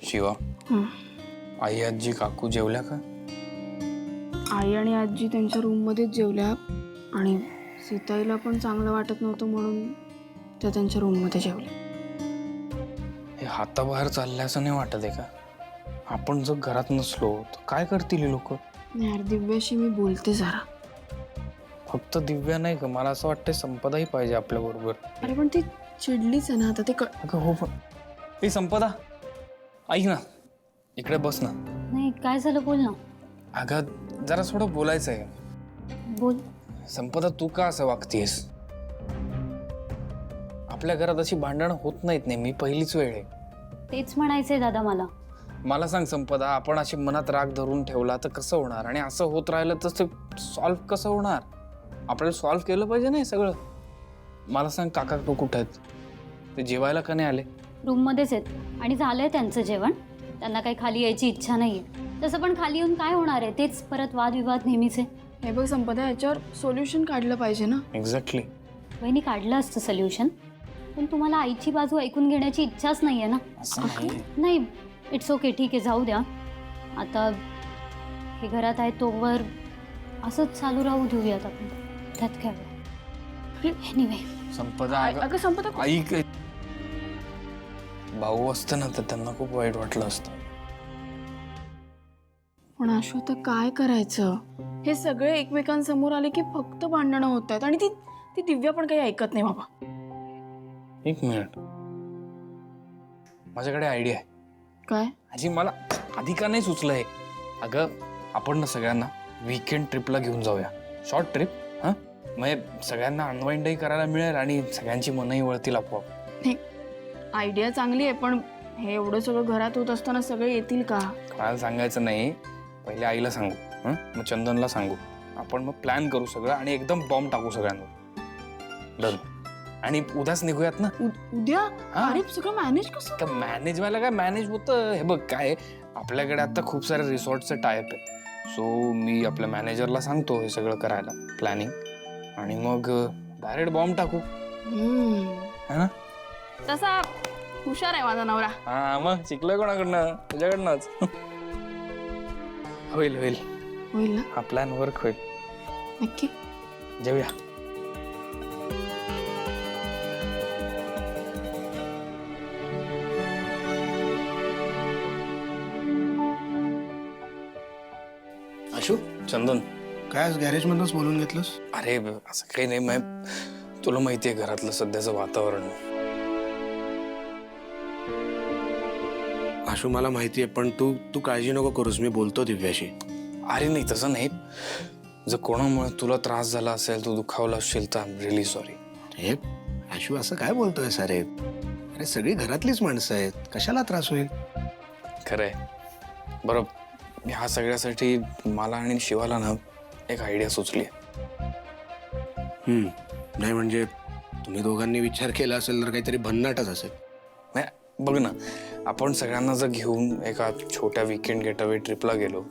शिवा, आई आजी काकू जेवल्या का? आई आणि आजी त्यांच्या रूममध्येच जेवल्या आणि सीताईला पण चांगलं वाटत नव्हतं म्हणून त्या त्यांच्या रूममध्ये जेवल्या. हे हाताबाहेर चाललंय असं नाही वाटत आहे का? आपण जर घरात नसलो तर काय करतील लोक? यार दिव्याशी मी बोलते जरा. फक्त दिव्या नाही का, मला असं वाटतं संपदाही पाहिजे आपल्या बरोबर. अरे पण ती चिडलीच आहे ना आता ते अगं हो पण हे संपदा ऐक ना, इकडे बस ना. नाही काय झालं बोल ना. अगं जरा थोडं बोलायचं आहे. बोल. संपदा तू का असं वागतेस? आपल्या घरात अशी भांडणं होत नाहीत नेहमी, पहिलीच वेळ आहे. तेच म्हणायचंय दादा मला. मला सांग संपदा, आपण अशी मनात राग धरून ठेवला तर कसं होणार? आणि असं होत राहिलं तर ते सॉल्व्ह कसं होणार? आपल्याला सॉल्व्ह केलं पाहिजे नाही सगळं. मला सांग काका कुठे आहेत? ते जेवायला का नाही आले? रूममध्येच आहेत आणि झालंय त्यांचं जेवण. त्यांना काही खाली यायची इच्छा नाहीये. तसं पण खाली येऊन काय होणार आहे? तेच परत वादविवाद नेहमीचे. हे बघ संपदा, याच्यावर सोल्युशन काढलं पाहिजे ना. एक्झॅक्टली. वहिनी काढलं असतं सोल्युशन, पण तुम्हाला आईची बाजू ऐकून घेण्याची इच्छाच नाहीये ना. नाही इट्स ओके, ठीक आहे जाऊ द्या. आता हे घरात आहे तोवर असंच चालू राहू देऊयात आपण. त्यात काय एनिवे. संपदा अगं संपदा, ऐक, भाऊ असतं ना तर त्यांना खूप वाईट वाटलं असतं. पण आशु आता काय करायचं? हे सगळे एकमेकांसमोर आले की फक्त भांडणं होत आहेत आणि ती ती दिव्या पण काही ऐकत नाही बाबा. एक मिनिट, माझ्याकडे आयडिया आहे. काय? आजी मला आधी का नाही सुचलं हे? अगं आपण ना सगळ्यांना वीकेंड ट्रिपला घेऊन जाऊया. Short trip. हां म्हणजे सगळ्यांना अनवाइंडही करायला मिळेल आणि सगळ्यांची मनही वळतील आपोआप. नाही, आयडिया चांगली आहे पण हे एवढं सगळं घरात होत असताना सगळे येतील का? कोणाला सांगायचं नाही, पहिले आईला सांगू, मग चंदनला सांगू. आपण मग प्लॅन करू सगळं आणि एकदम बॉम्ब टाकू सगळ्यांवर. डन. आणि उद्याच निघूयात ना. उद्या? हा. अरे सगळं मॅनेज कसं? का मॅनेज व्हायला काय मॅनेज होतं? हे बघ काय, आपल्याकडे आता खूप सारे रिसॉर्टचे टायप आहेत. सो मी आपल्या मॅनेजरला सांगतो हे सगळं करायला, प्लॅनिंग, आणि मग डायरेक्ट बॉम्ब टाकू. है ना? तसा हुशार आहे माझा नवरा. हा मग शिकलोय कोणाकडनं? तुझ्याकडनंच. होईल होईल, होईल ना? हा प्लॅन वर्क होईल. नक्की. जेऊया. आशु, चंदन, काय आज गॅरेजमधूनच बोलून घेतलंस? अरे असं काही नाही, मग तुला माहितीये घरातलं सध्याचं वातावरण. आशु मला माहितीये, पण तू काळजी नको करूस, मी बोलतो दिव्याशी. अरे नाही तसं नाही, जर कोणामुळे तुला त्रास झाला असेल, तू दुखावला असशील तर आय एम रिअली सॉरी. हे आशु असं काय बोलतोय सारे? अरे सगळी घरातलीच माणसं आहेत, कशाला त्रास होईल? खरंय. बरं, ह्या सगळ्यासाठी मला आणि शिवाला ना एक आयडिया सुचली. नाही म्हणजे तुम्ही दोघांनी विचार केला असेल तर काहीतरी भन्नाटच असेल. नाही बघ ना, आपण सगळ्यांना जर घेऊन एका छोट्या वीकेंड गेटअवे ट्रिपला गेलो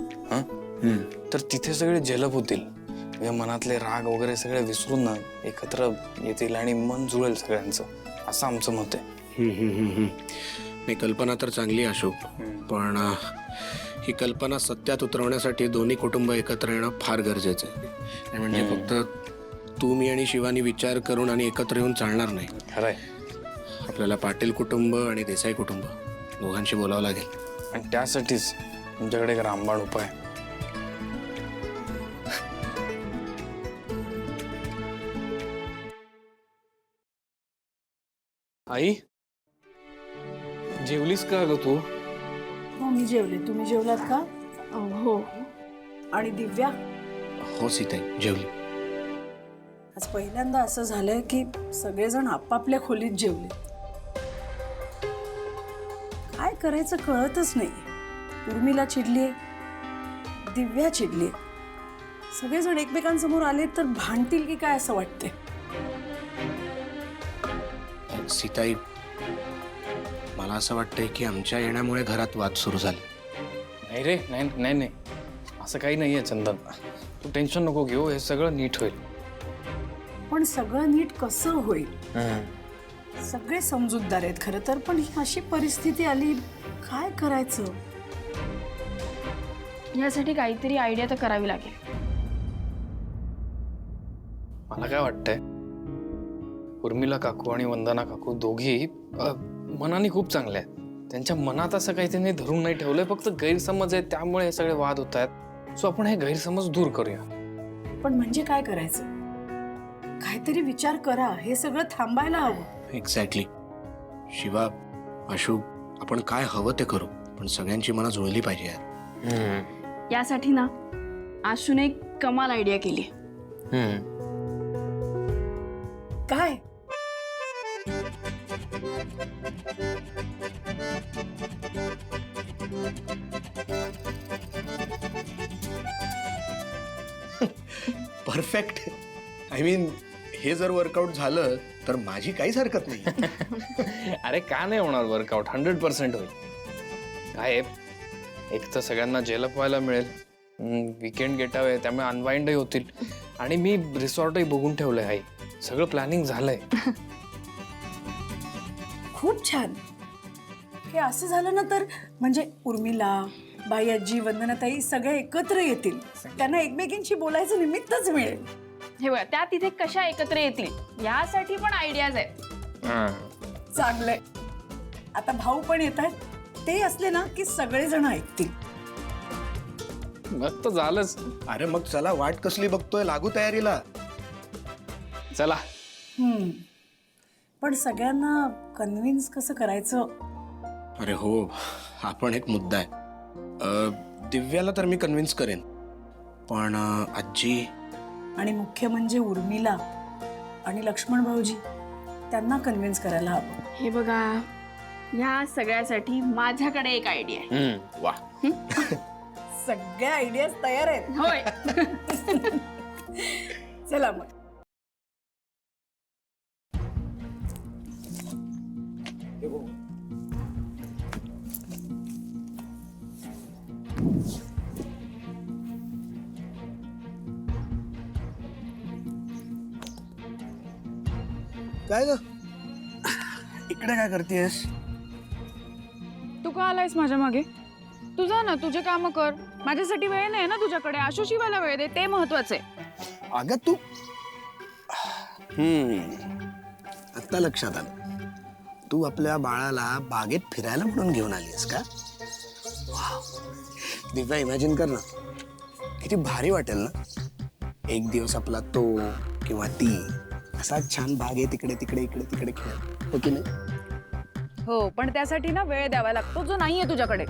तर तिथे सगळे जलप होतील. म्हणजे मनातले राग वगैरे सगळे विसरून ना एकत्र येतील आणि मन जुळेल सगळ्यांचं, असं आमचं मत आहे. ही कल्पना तर चांगली आहे अशोक, पण ही कल्पना सत्यात उतरवण्यासाठी दोन्ही कुटुंब एकत्र येणं फार गरजेचं आहे. म्हणजे फक्त तू मी आणि शिवानी विचार करून आणि एकत्र येऊन चालणार नाही. खरंय. आपल्याला पाटील कुटुंब आणि देसाई कुटुंब दोघांशी बोलावं लागेल. आणि त्यासाठीच तुमच्याकडे एक रामबाण उपाय. आई, जेवलीस का ग तू? हो मी जेवले. तुम्ही जेवलात का? हो. आणि दिव्या? हो सीताई जेवली. आज पहिल्यांदा असं झालंय की सगळेजण आपापल्या खोलीत जेवले. काय करायचं कळतच नाही. उर्मिला चिडलीये, दिव्या चिडलीये. सगळेजण एकमेकांसमोर आले तर भांडतील की काय असं वाटतंय. सीताई, मला असं वाटतंय की आमच्या येण्यामुळे घरात वाद सुरू झाले. नाही रे, नाही नाही नाही, असं काही नाहीये चंदन, तू टेन्शन नको घेऊ, हे सगळं नीट होईल. पण सगळं नीट कसं होईल? सगळे समजूतदार आहेत खरं तर, पण ही अशी परिस्थिती आली, काय करायचं? यासाठी काहीतरी आयडिया तर करावी लागेल. मला काय वाटतंय, उर्मिला काकू आणि वंदना काकू दोघी मनाने खूप चांगल्या आहेत. त्यांच्या मनात असं काही त्यांनी धरून नाही ठेवलंय, फक्त गैरसमज आहेत त्यामुळे हे सगळे वाद होत आहेत. सो आपण हे गैरसमज दूर करूया. पण म्हणजे काय करायचं? काहीतरी विचार करा, हे सगळं थांबायला हवं. एक्झॅक्टली. शिवा, आशू, आपण काय हवं ते करू, पण सगळ्यांची मनं जुळली पाहिजे यार. यासाठी ना आशूने एक कमाल आयडिया केली. काय? परफेक्ट. आय मीन, हे जर वर्कआउट झालं तर माझी काहीच हरकत नाही. अरे का नाही होणार वर्कआउट? 100% होईल. काय आहे, एक तर सगळ्यांना जेलप व्हायला मिळेल, वीकेंड गेटावे, त्यामुळे अनवाइंडही होतील, आणि मी रिसॉर्टही बघून ठेवलंय. आई सगळं प्लॅनिंग झालंय. खूप छान. हे असं झालं ना तर म्हणजे उर्मिला, बाई, आजी, वंदनाताई सगळे एकत्र येतील. त्यांना एकमेकींशी बोलायचं निमित्तच मिळेल. हे बघा, त्या तिथे कशा एकत्र येतील यासाठी पण आयडियाज आहेत. चांगलंय. आता भाऊ पण येत आहेत, ते असले ना की सगळेजण ऐकतील. मग तर झालंच. अरे मग चला, वाट कसली बघतोय, लागू तयारीला. चला. पण सगळ्यांना कन्व्हिन्स कसं करायचं? अरे हो, हा पण एक मुद्दा आहे. दिव्याला तर मी कन्व्हिन्स करेन, पण आजी आणि मुख्य म्हणजे उर्मिला आणि लक्ष्मण भाऊजी, त्यांना कन्व्हिन्स करायला हवं. हे बघा, या सगळ्यासाठी माझ्याकडे एक आयडिया आहे. वा. सगळ्या आयडियाज तयार आहेत. होय. चला मग. काय ग, इकडे काय करतेस? तू का आलायस माझ्या मागे? तू जा ना, तुझे काम कर. माझ्यासाठी वेळ नाही ना तुझ्याकडे. आशू शिवायला वेळ दे, ते महत्वाचं आहे. अगं तू, आता लक्षात आलं, तू आपल्या बाळाला बागेत फिरायला म्हणून घेऊन आलीस का? वाव. दिव्या, इमॅजिन कर ना, किती भारी वाटेल ना. एक दिवस आपला तो किंवा ती असा छान बागे तिकडे तिकडे इकडे तिकडे खेळ, हो की नाही? हो, पण त्यासाठी ना वेळ द्यावा लागतो, जो नाहीये तुझ्याकडे.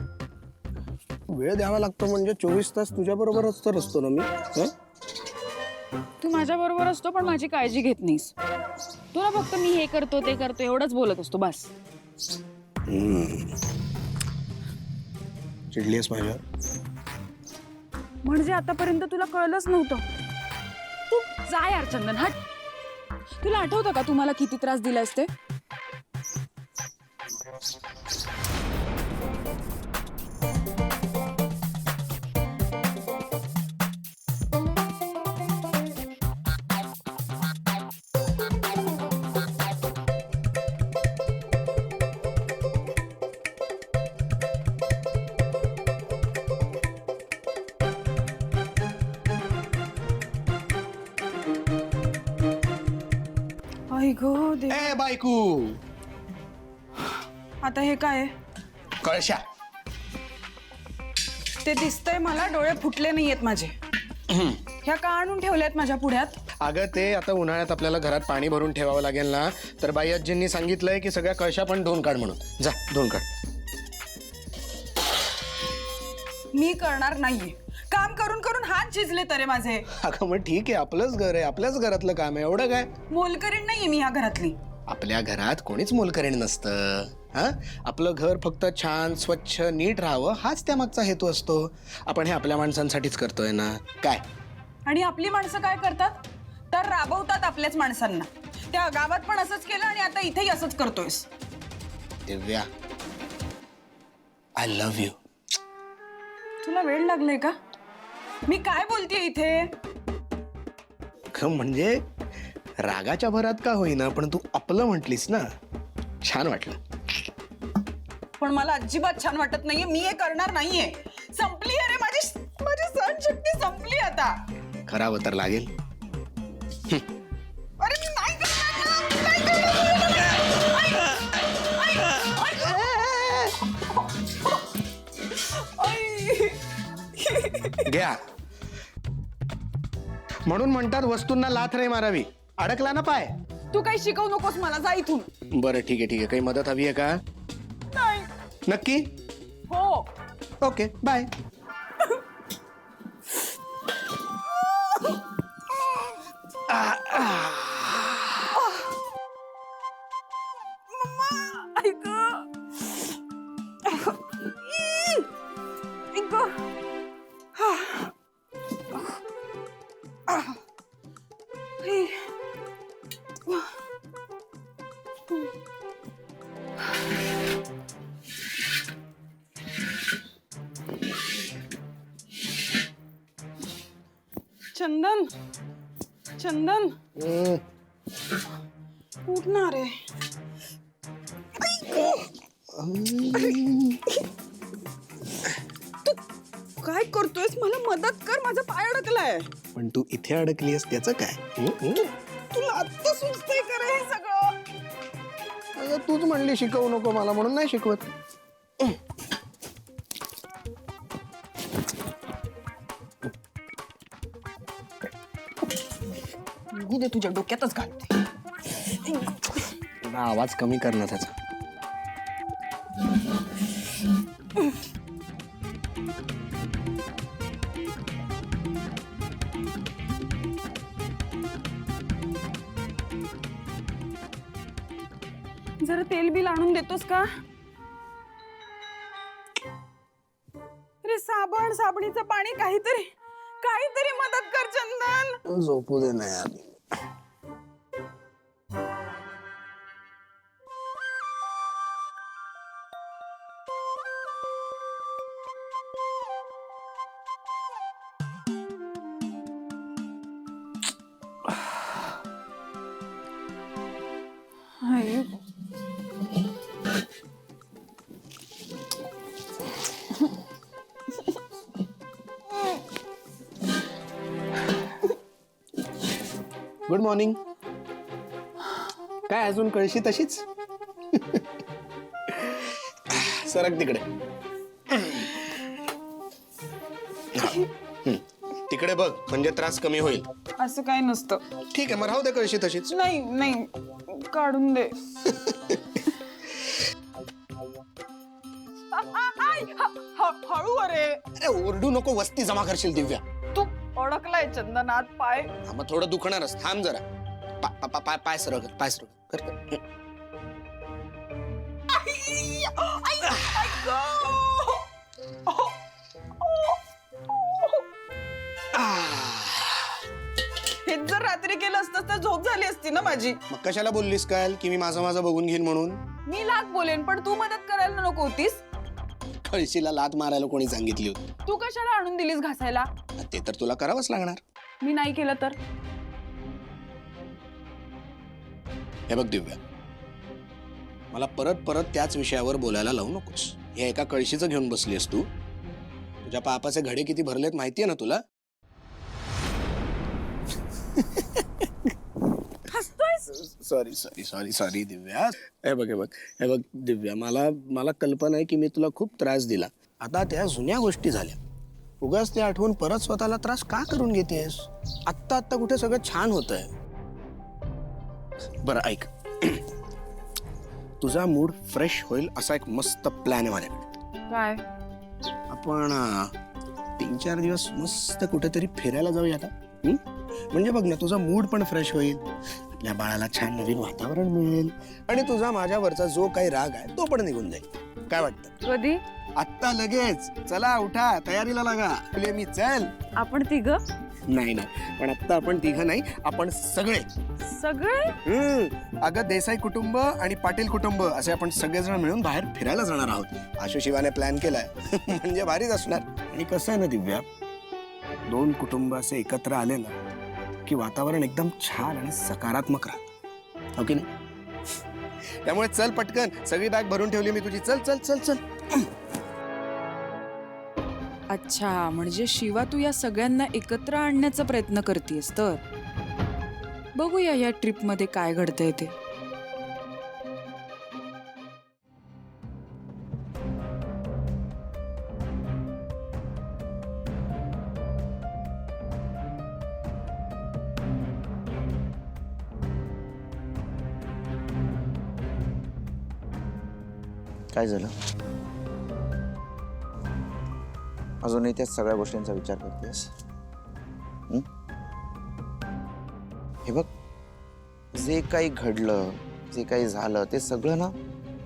वेळ द्यावा लागतो म्हणजे 24 तास तुझ्या बरोबरच तर असतो ना मी. हं? तू माझ्या बरोबर असतो, पण माझी काळजी घेत नाहीस. तुला फक्त मी हे करतो ते करतो एवढंच बोलत असतो, बस. चिडलीस माझ्यावर? म्हणजे आतापर्यंत तुला कळलंच नव्हतं. तू जा यार चंदन, हट. तुला आठवतं का तुम्हाला किती त्रास दिलायस ते? आई गो दे. ए बायकू, आता हे काय? कळशा. ते दिसतंय मला, डोळे फुटले नाहीयेत माझे. ह्या का आणून ठेवल्यात माझ्या पुढ्यात? अगं ते आता उन्हाळ्यात आपल्याला घरात पाणी भरून ठेवावं लागेल ना, तर बाई आजींनी सांगितलंय की सगळ्या कळशा पण धुवून काढ म्हणून. जा धुवून काढ. मी करणार नाहीये. काम करून करून हात झिजले तरे माझे. अगं मग ठीक आहे, आपलंच घर आहे, आपल्याच घरातलं काम आहे, एवढं काय. मोलकरीण नाहीये मी ह्या घरातली. आपल्या घरात कोणीच मोलकरीण नसतं. हा, आपलं घर फक्त छान स्वच्छ नीट राहावं, हाच त्यामागचा हेतू असतो. आपण हे आपल्या माणसांसाठीच करतोय ना, काय. आणि आपली माणसं काय करतात? तर राबवतात आपल्याच माणसांना. त्या गावात पण असंच केलं आणि आता इथेही असंच करतोयस. दिव्या, आय लव्ह यू. तुला वेळ लागलाय का? मी काय बोलतेय इथे? म्हणजे रागाच्या भरात का होईना, पण तू आपलं म्हटलीस ना, छान वाटलं. पण मला अजिबात छान वाटत नाहीये. मी हे करणार नाहीये. संपली अरे माझी सहनशक्ती संपली आता. करावं तर लागेल. अरे मी नाही करणार ना. मी नाही करणार. घ्या. म्हणून म्हणतात वस्तूंना लाथ नाही मारावी. अडकला ना पाय. तू काही शिकवू नकोस मला. जा इथून. बरं ठीक आहे ठीक आहे. काही मदत हवी आहे का? नाही. नक्की? हो. Okay bye. ऐक. ऐक. चंदन. चंदन उठ ना रे. तू काय करतोयस? मला मदत कर. माझा पाय अडकलाय. पण तू इथे अडकलीस त्याचं काय? तुला आत्ता सुचतंय का रे हे सगळं? अगं, तूच म्हणली शिकवू नको मला म्हणून नाही शिकवत. निघू दे. तुझ्या डोक्यातच घालते. आवाज कमी कर ना त्याचा. जरा तेल बिल आणून देतोस का? अरे साबण, साबणीचं पाणी, काहीतरी काहीतरी मदत कर चंदन. झोपू दे ना यार. Good morning. काय अजून कळशी तशीच? सरक तिकडे. तिकडे बघ म्हणजे त्रास कमी होईल. असं काही नसतं. ठीक आहे मग राहू दे कळशी तशीच. नाही नाही काढून दे. हळू अरे. अरे ओरडू नको. वस्ती जमा करशील दिव्या. तू अडकलाय चंदनात पाय. मग थोडं दुखणारच. थांब जरा. पाय सरळ कर. पाय सरळ कर. हे जर रात्री केलं असतं तर झोप झाली असती ना माझी. मग कशाला बोललीस काल की मी माझं बघून घेईन म्हणून? मी लाख बोलेन पण तू मदत करायला नको होतीस. कळशीला लात मारायला कोणी सांगितली होती? तू कशाला आणून दिलीस घासायला? ते तर तुला करावंच लागणार. मी नाही केलं तर? हे बघ दिव्या, मला परत परत त्याच विषयावर बोलायला लावू नकोस. हे एका कळशीचं घेऊन बसलीस तू. तुझ्या पापाचे घडे किती भरलेत माहितीये ना तुला? सॉरी सॉरी सॉरी सॉरी दिव्या. हे बघ दिव्या, मला कल्पना आहे की मी तुला खूप त्रास दिला. आता त्या जुन्या गोष्टी झाल्या. उगाच ते आठवून परत स्वतःला त्रास का करून घेतेस? आत्ता कुठे सगळं छान होतंय. बरं ऐक, तुझा मूड फ्रेश होईल असा एक मस्त प्लॅन आहे माझ्याकडे. काय? आपण 3-4 दिवस मस्त कुठेतरी फिरायला जाऊया का? म्हणजे बघ ना, तुझा मूड पण फ्रेश होईल, आपल्या बाळाला छान नवीन वातावरण मिळेल आणि तुझा माझ्यावरचा जो काही राग आहे तो पण निघून जाईल. काय वाटतं? कधी? आत्ता लगेच. चला उठा, तयारीला लागा. आपले मी चल. आपण तिघं? नाही पण आत्ता आपण तिघं नाही, आपण सगळे. अगं, देसाई कुटुंब आणि पाटील कुटुंब असे आपण सगळेजण मिळून बाहेर फिरायला जाणार आहोत. आशु शिवाने प्लॅन केलाय. म्हणजे भारीच असणार. आणि कसं आहे ना दिव्या, 2 कुटुंब असे एकत्र आले ना की वातावरण एकदम छान आणि सकारात्मक राहतं. हो की नाही? त्यामुळे चल पटकन, सगळी बॅग भरून ठेवली मी तुझी. चल चल चल चल. अच्छा, म्हणजे शिवा तू या सगळ्यांना एकत्र आणण्याचा प्रयत्न करतेस तर बघूया या ट्रिप मध्ये काय घडतंय ते. काय झालं? अजूनही त्या सगळ्या गोष्टींचा विचार करतेस? हे बघ, जे काही घडलं, जे काही झालं ते सगळं ना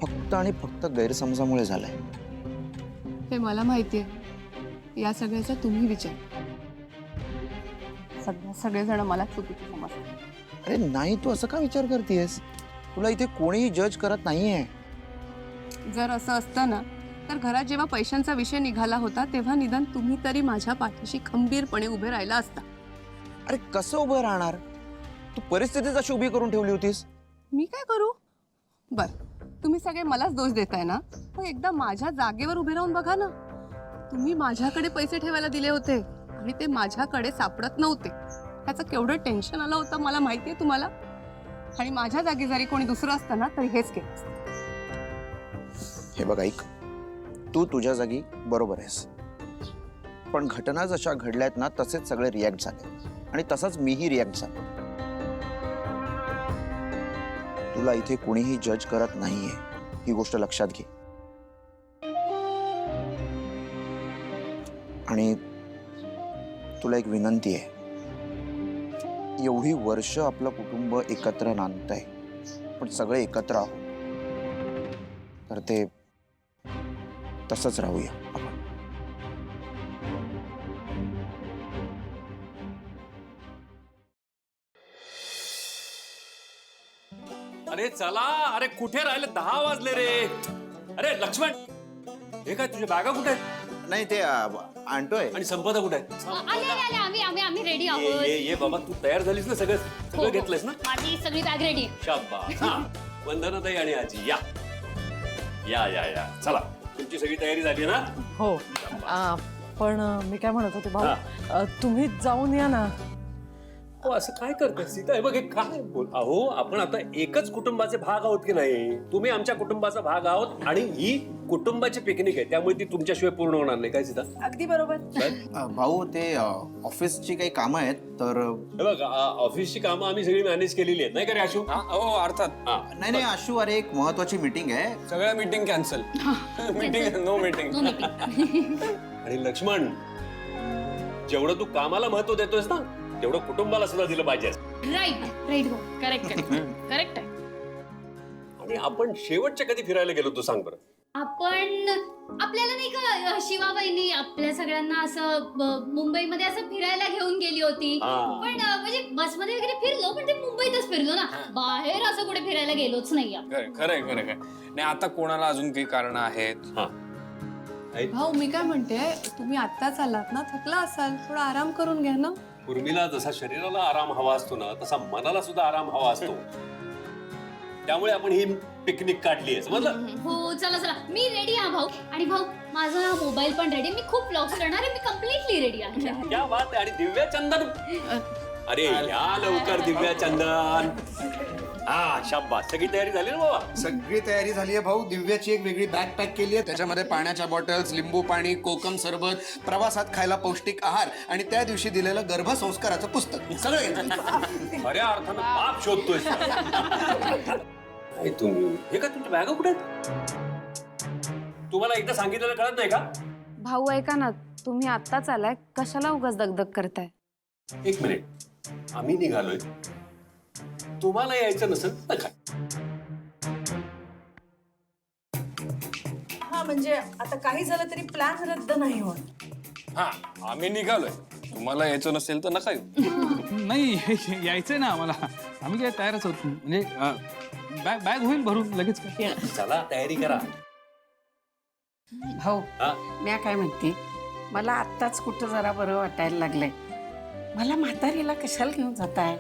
फक्त आणि फक्त गैरसमजामुळे झालंय. हे मला माहितीये. या सगळ्याचा तुम्ही विचार. सगळेजण मला चुकीचं समजतात. अरे नाही, तू असं का विचार करतेस? तुला इथे कोणीही जज करत नाहीये. जर असं असतं ना तर घरात जेव्हा पैशांचा विषय निघाला होता तेव्हा निदान तुम्ही तरी माझ्या पाठीशी खंबीरपणे उभे राहिला असता. अरे कसं उभं राहणार? तू परिस्थितीच अशी उभी करून ठेवली होतीस. मी काय करू? बर, तुम्ही सगळे मलाच दोष देताय ना, पण एकदा माझ्या जागेवर उभे राहून बघा ना. तुम्ही माझ्याकडे पैसे ठेवायला दिले होते आणि ते माझ्याकडे सापडत नव्हते. त्याचं केवढं टेन्शन आलं होतं मला माहितीये तुम्हाला. आणि माझ्या जागी जरी कोणी दुसरं असतं ना तरी हेच केलं असतं. हे बघ ऐक, तू तुझ्या जागी बरोबर आहेस, पण घटना जशा घडल्यात ना तसेच सगळे रिॲक्ट झाले आणि तसंच मीही रिॲक्ट झालो. तुला इथे कोणीही जज करत नाहीये, ही गोष्ट लक्षात घे. आणि तुला एक विनंती आहे, एवढी वर्ष आपलं कुटुंब एकत्र नांदतंय, पण सगळे एकत्र आहोत, तर ते तसंच राहूया आपण. अरे चला, अरे कुठे राहिले? 10 वाजले रे. अरे लक्ष्मण, हे काय तुझ्या बॅगा कुठे आहेत? नाही ते आणतोय. आणि संपदा कुठे आहे? आले आले आले, आम्ही रेडी ये आहोत. ये ये बाबा, तू तयार झालीस ना? सगळं हो, सगळं हो. घेतलंयस ना? माझी सगळी बॅग रेडी. शाबास. हा, वंदनाताई आणि आजी या या या या. चला, तुमची सगळी तयारी झाली ना? हो, पण मी काय म्हणत होते भाऊ, तुम्ही जाऊन या ना. हो, असं काय करते सीता? हे बघ, हे काय बोल. अहो, आपण आता एकच कुटुंबाचे भाग आहोत की नाही? तुम्ही आमच्या कुटुंबाचा भाग आहोत आणि ही कुटुंबाची पिकनिक आहे, त्यामुळे ती तुमच्याशिवाय पूर्ण होणार नाही. काय सीता? अगदी बरोबर. भाऊ, ते ऑफिसची काही कामं आहेत तर. हे बघ, ऑफिसची कामं आम्ही सगळी मॅनेज केलेली आहेत, नाही का रे आशू? हो अर्थात. नाही नाही आशू, अरे एक महत्वाची मीटिंग आहे. सगळ्या meeting cancel. Meeting no meeting. आणि लक्ष्मण, जेवढं तू कामाला महत्व देतोयस ना, तेवढं कुटुंबाला सुद्धा दिलं पाहिजे. राईट हो, करेक्ट आहे. आणि आपण शेवटच्या कधी फिरायला गेलो तू सांग बरं? आपण आपल्याला नाही का शिवाबाईंनी आपल्या सगळ्यांना असं मुंबईमध्ये असं फिरायला घेऊन गेली होती. हा. पण म्हणजे बसमध्ये वगैरे फिरलो, पण ते मुंबईतच फिरलो ना, बाहेर असं कुठे फिरायला गेलोच नाही. खरंय. नाही, आता कोणाला अजून काही कारण आहेत? हा. भाऊ, मी काय म्हणते, तुम्ही आत्ताच आलात ना, थकला असाल, थोडा आराम करून घ्या ना. उर्मिला, जसा शरीराला आराम हवा असतो ना, तसा मनाला सुद्धा आराम हवा असतो. त्यामुळे आपण ही पिकनिक काढली आहे, समजलं? हो, चला मी रेडी आहे भाऊ. आणि भाऊ, माझा मोबाईल पण रेडी. मी खूप व्लॉग्स करणार आहे. मी कम्प्लिटली रेडी आहे. क्या बात आहे. आणि दिव्या चंदन, अरे या लवकर दिव्या चंदन. हा, शाबास. सगळी तयारी झाली ना बाबा? सगळी तयारी झाली आहे भाऊ. दिव्याची एक वेगळी बॅग पॅक केली आहे, त्याच्यामध्ये पाण्याच्या बॉटल्स, लिंबू पाणी, कोकम सरबत, प्रवासात खायला पौष्टिक आहार आणि त्या दिवशी दिलेलं गर्भसंस्काराचं पुस्तक सगळं घेतलं. खऱ्या अर्थानं बाप शोधतोय. तुम्ही हे का, तुमच्या बॅगा कुठे आहेत? तुम्हाला एकदा सांगितलेलं कळत नाही का? भाऊ ऐका ना, तुम्ही आत्ताच आलाय, कशाला उगाच दगदग करताय? एक मिनिट, आम्ही निघालोय, तुम्हाला यायचं नसेल तर काय? हा, म्हणजे आता काही झालं तरी प्लॅन रद्द नाही होत. हा, आम्ही निघालोय, तुम्हाला यायचं नसेल तर नका येऊ. नाही, यायचंय ना आम्हाला. आम्ही काय तयारच होत. म्हणजे बॅग होईल भरून लगेच. काय चला, तयारी करा. भाऊ, हा? मी काय म्हणते, मला आत्ताच कुठं जरा बरं वाटायला लागलंय. मला म्हातारीला कशाला घेऊन जाताय?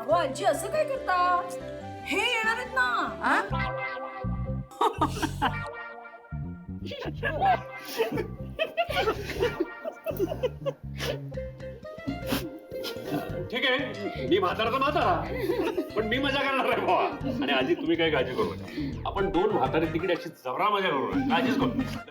अहो आजी असं काय करता? हे येणार आहेत ना आ? ठीक आहे, मी म्हातारा तर म्हातारा, पण मी मजा करणार आहे बाबा. आणि आजी तुम्ही काही काळजी करू नका. आपण दोन म्हातारे तिकडे अशी जबरा मजा करू नका, काळजीच करू नका.